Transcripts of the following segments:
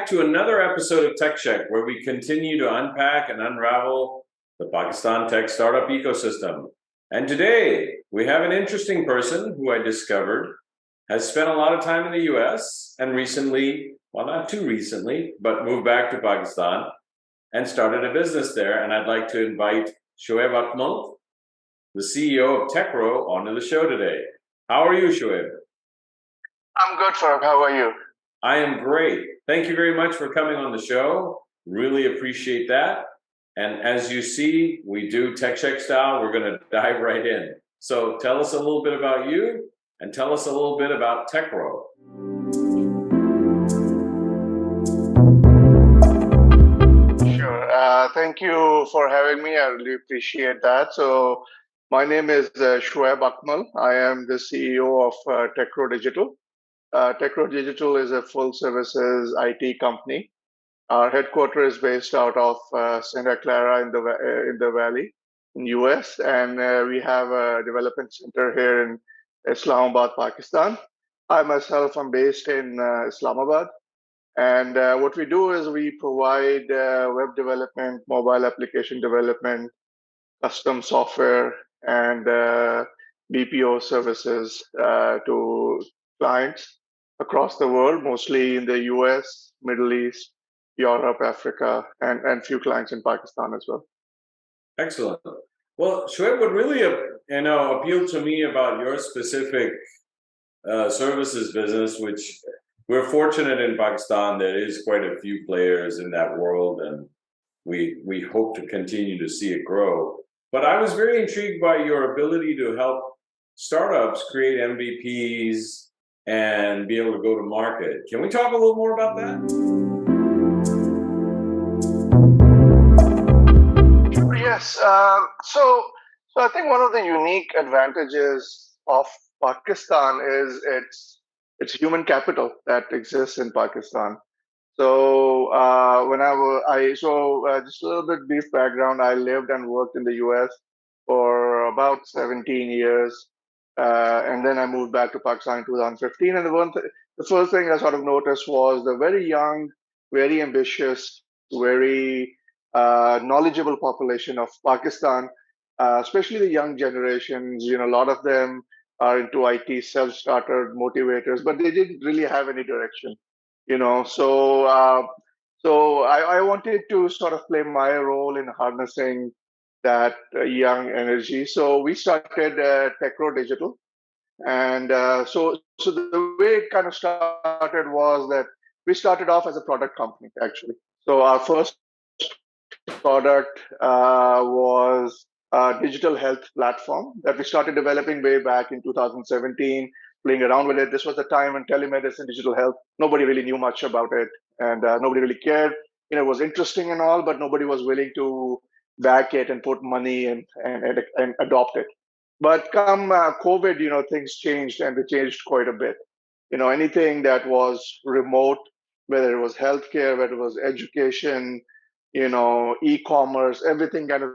back to another episode of Techsheck, where we continue to unpack and unravel the Pakistan tech startup ecosystem. And today, we have an interesting person who I discovered has spent a lot of time in the US and recently, well, not too recently, but moved back to Pakistan and started a business there. And I'd like to invite Shoaib Akmal, the CEO of Tekrowe, onto the show today. How are you, Shoaib? I'm good, Farag. How are you? I am great. Thank you very much for coming on the show. Really appreciate that. And as you see, we do Techsheck style. We're going to dive right in. So tell us a little bit about you and tell us a little bit about Tekrowe. Sure. Thank you for having me. I really appreciate that. So my name is Shoaib Akmal. I am the CEO of Tekrowe Digital. Techno Digital is a full services IT company. Our headquarters is based out of Santa Clara in the Valley in US, and we have a development center here in Islamabad, Pakistan. I myself am based in Islamabad, and what we do is we provide web development, mobile application development, custom software, and BPO services to clients across the world, mostly in the US, Middle East, Europe, Africa, and few clients in Pakistan as well. Excellent. Well, Shoaib, what really appealed to me about your specific services business, which we're fortunate in Pakistan, there is quite a few players in that world, and we hope to continue to see it grow. But I was very intrigued by your ability to help startups create MVPs and be able to go to market. Can we talk a little more about that? Yes. So I think one of the unique advantages of Pakistan is its human capital that exists in Pakistan. So just a little bit brief background. I lived and worked in the US for about 17 years. And then I moved back to Pakistan in 2015. And the first thing I sort of noticed was the very young, very ambitious, very knowledgeable population of Pakistan, especially the young generations. You know, a lot of them are into IT, self-starter motivators, but they didn't really have any direction. You know, so I wanted to sort of play my role in harnessing that young energy. So we started Tekrowe Digital, and so the way it kind of started was that we started off as a product company actually. So our first product was a digital health platform that we started developing way back in 2017, playing around with it. This was the time when telemedicine, digital health, nobody really knew much about it, and nobody really cared. You know, it was interesting and all, but nobody was willing to back it and put money and adopt it. But come COVID, you know, things changed, and they changed quite a bit. You know, anything that was remote, whether it was healthcare, whether it was education, you know, e-commerce, everything kind of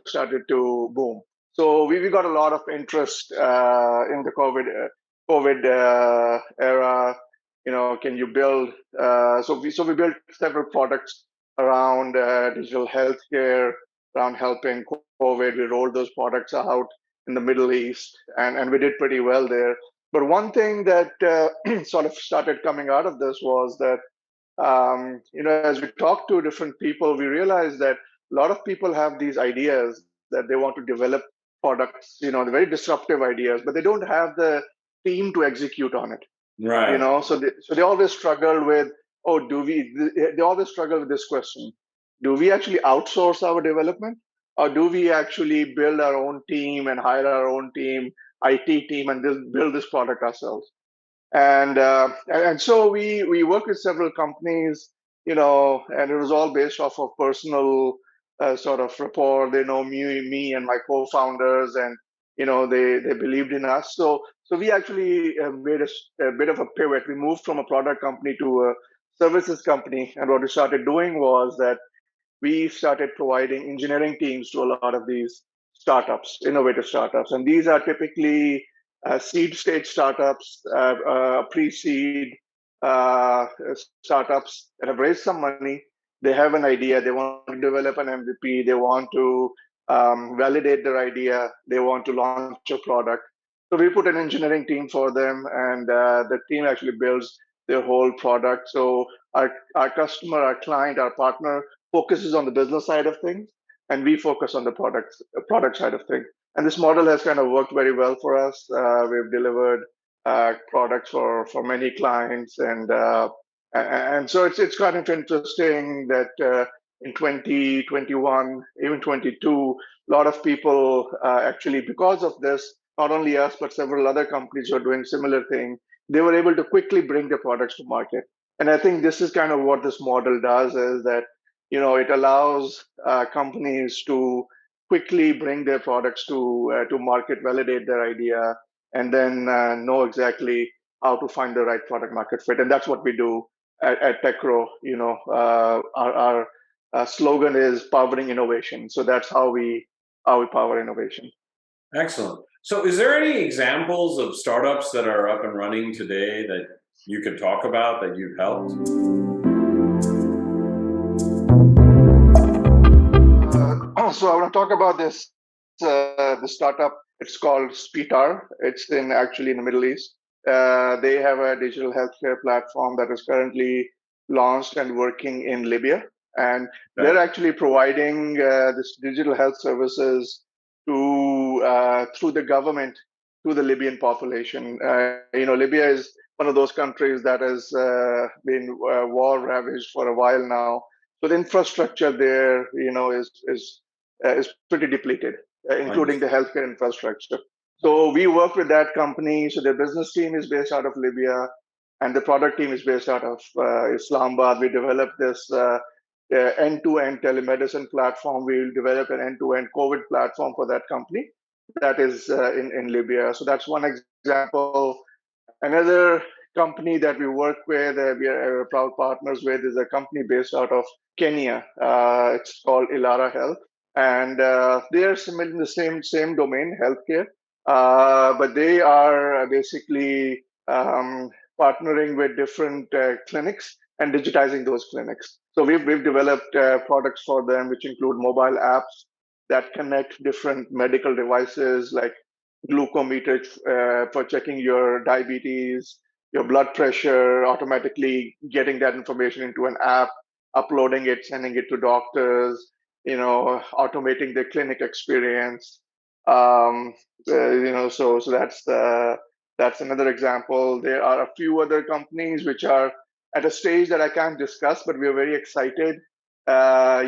started to boom. So we got a lot of interest in the COVID era. You know, can you build? So we built several products around digital healthcare, around helping COVID. We rolled those products out in the Middle East, and we did pretty well there. But one thing that sort of started coming out of this was that, you know, as we talked to different people, we realized that a lot of people have these ideas that they want to develop products, you know, the very disruptive ideas, but they don't have the team to execute on it. Right. You know, so they always struggle with, they always struggle with this question. Do we actually outsource our development, or do we actually build our own team and hire our own team, IT team, and build this product ourselves? And so we worked with several companies, you know, and it was all based off of personal sort of rapport. They know me and my co-founders, and you know, they believed in us. So we actually made a bit of a pivot. We moved from a product company to a services company, and what we started doing was that we started providing engineering teams to a lot of these startups, innovative startups, and these are typically seed stage startups, pre-seed, startups that have raised some money. They have an idea. They want to develop an MVP. They want to validate their idea. They want to launch a product. So we put an engineering team for them, and the team actually builds their whole product. So our customer, our client, our partner focuses on the business side of things, and we focus on the product side of things. And this model has kind of worked very well for us. We've delivered products for many clients, and so it's kind of interesting that in 2021, even 22, a lot of people actually, because of this, not only us but several other companies who are doing similar thing, they were able to quickly bring their products to market. And I think this is kind of what this model does, is that it allows companies to quickly bring their products to market, validate their idea, and then know exactly how to find the right product market fit. And that's what we do at Tekrowe. Our slogan is powering innovation. So that's how we power innovation. Excellent. So, is there any examples of startups that are up and running today that you could talk about that you've helped? So I want to talk about this the startup. It's called Spitar. It's actually in the Middle East. They have a digital healthcare platform that is currently launched and working in Libya, and they're actually providing this digital health services to through the government to the Libyan population. Libya is one of those countries that has been war ravaged for a while now. So the infrastructure there, is pretty depleted, including the healthcare infrastructure. So we work with that company. So their business team is based out of Libya, and the product team is based out of Islamabad. We developed this end-to-end telemedicine platform. We'll develop an end-to-end COVID platform for that company that is in Libya. So that's one example. Another company that we work with, we are proud partners with, is a company based out of Kenya. It's called Ilara Health, and they are similar in the same domain, healthcare, but they are basically partnering with different clinics and digitizing those clinics. So we've developed products for them, which include mobile apps that connect different medical devices like glucometer for checking your diabetes, your blood pressure, automatically getting that information into an app, uploading it, sending it to doctors, automating the clinic experience. So that's another example. There are a few other companies which are at a stage that I can't discuss, but we are very excited. They have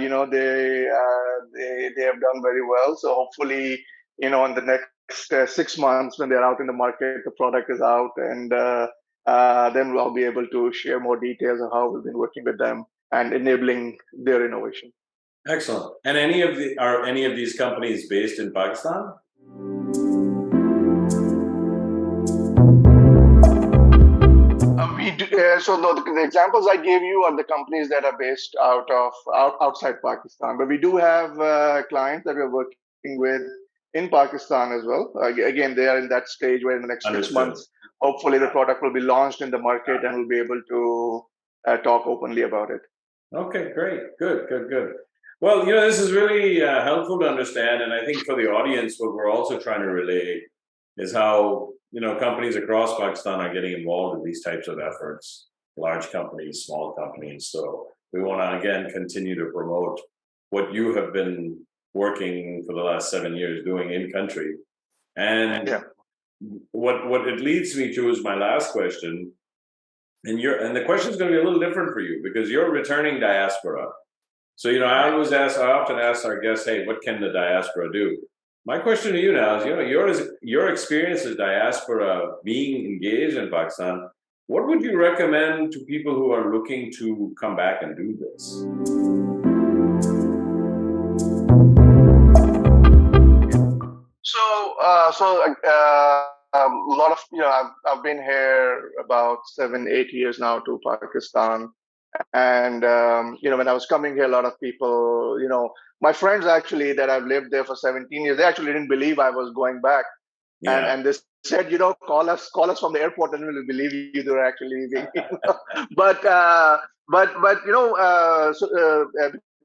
done very well. So hopefully, in the next 6 months, when they're out in the market, the product is out, and then I'll be able to share more details of how we've been working with them and enabling their innovation. Excellent. And are any of these companies based in Pakistan? So the examples I gave you are the companies that are based outside Pakistan, but we do have clients that we're working with in Pakistan as well. Again, they are in that stage where in the next 6 months, hopefully the product will be launched in the market and we'll be able to talk openly about it. Okay, great. Good. Well, this is really helpful to understand, and I think for the audience, what we're also trying to relay is how companies across Pakistan are getting involved in these types of efforts, large companies, small companies. So we want to again continue to promote what you have been working for the last 7 years doing in country. And what it leads me to is my last question. And the question is going to be a little different for you because you're returning diaspora. So, I often ask our guests, hey, what can the diaspora do? My question to you now is, your experience as diaspora being engaged in Pakistan, what would you recommend to people who are looking to come back and do this? A lot of, I've been here about 7-8 years now to Pakistan. And, when I was coming here, a lot of people, my friends actually that I've lived there for 17 years, they actually didn't believe I was going back. And they said, call us from the airport, and we'll believe you they're actually leaving. But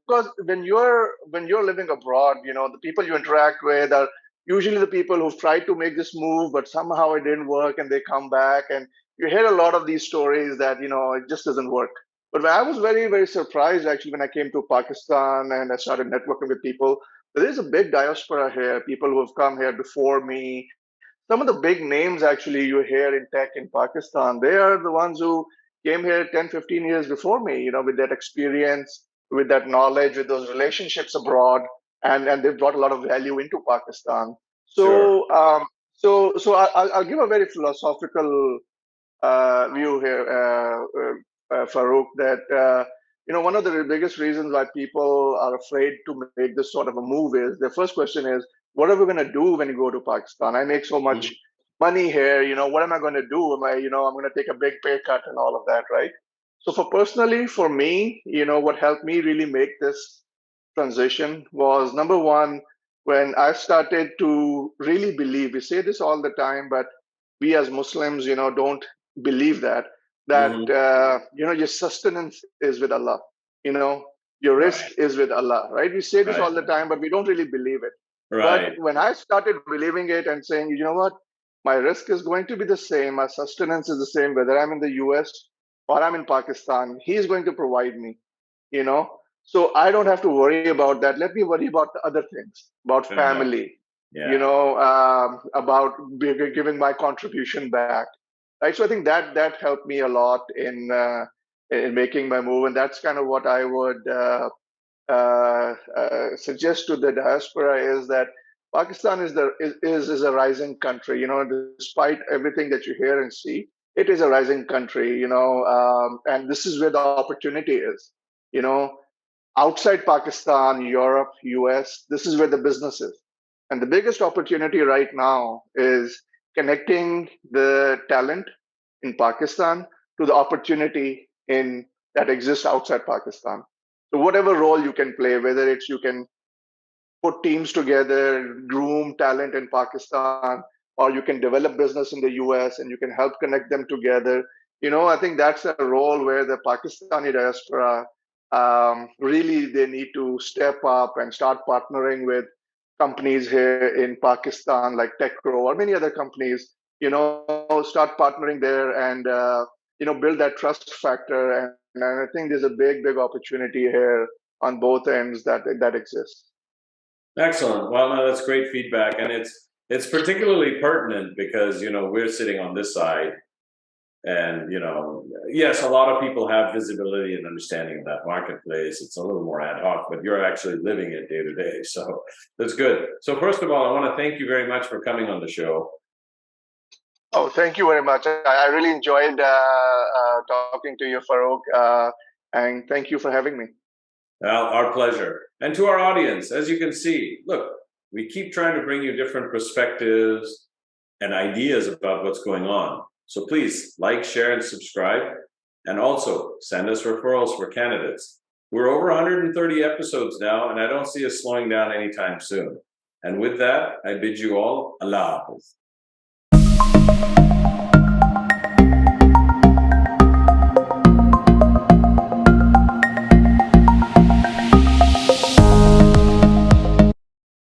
because when you're living abroad, the people you interact with are usually the people who've tried to make this move, but somehow it didn't work, and they come back, and you hear a lot of these stories that it just doesn't work. But I was very, very surprised actually when I came to Pakistan and I started networking with people. There is a big diaspora here, people who have come here before me. Some of the big names actually you hear in tech in Pakistan, they are the ones who came here 10, 15 years before me, with that experience, with that knowledge, with those relationships abroad, and they've brought a lot of value into Pakistan. Sure. So I'll give a very philosophical view here, Farouk, that one of the biggest reasons why people are afraid to make this sort of a move is the first question is, what are we going to do when you go to Pakistan? I make so much Mhm. money here. What am I going to do? I'm going to take a big pay cut and all of that, right? So for me, what helped me really make this transition was number one, when I started to really believe, we say this all the time, but we as Muslims, don't believe that Mhm. your sustenance is with Allah. You know, your risk Right. is with Allah, right? We say this Right. all the time, but we don't really believe it. But Right. when I started believing it and saying, you know what, my risk is going to be the same, my sustenance is the same, whether I'm in the US or I'm in Pakistan, He's going to provide me, you know. So I don't have to worry about that. Let me worry about the other things, about Uh, family, yeah. about giving my contribution back. Right. So I think that helped me a lot in making my move, and that's kind of what I would suggest to the diaspora is that Pakistan is a rising country. Despite everything that you hear and see, it is a rising country. And this is where the opportunity is. You know, outside Pakistan, Europe, US, this is where the business is. And the biggest opportunity right now is connecting the talent in Pakistan to the opportunity in that exists outside Pakistan. So whatever role you can play, whether it's you can put teams together, groom talent in Pakistan, or you can develop business in the US and you can help connect them together. I think that's a role where the Pakistani diaspora really they need to step up and start partnering with companies here in Pakistan like Tekrowe or many other companies. Start partnering there and build that trust factor. And I think there's a big, big opportunity here on both ends that exists. Excellent. Well, no, that's great feedback, and it's particularly pertinent because we're sitting on this side, and yes, a lot of people have visibility and understanding of that marketplace. It's a little more ad hoc, but you're actually living it day to day, so that's good. So first of all, I want to thank you very much for coming on the show. Oh, thank you very much. I really enjoyed talking to you, Farouk, and thank you for having me. Well, our pleasure. And to our audience, as you can see, look, we keep trying to bring you different perspectives and ideas about what's going on. So please like, share, and subscribe. And also send us referrals for candidates. We're over 130 episodes now, and I don't see us slowing down anytime soon. And with that, I bid you all Allah Hafiz.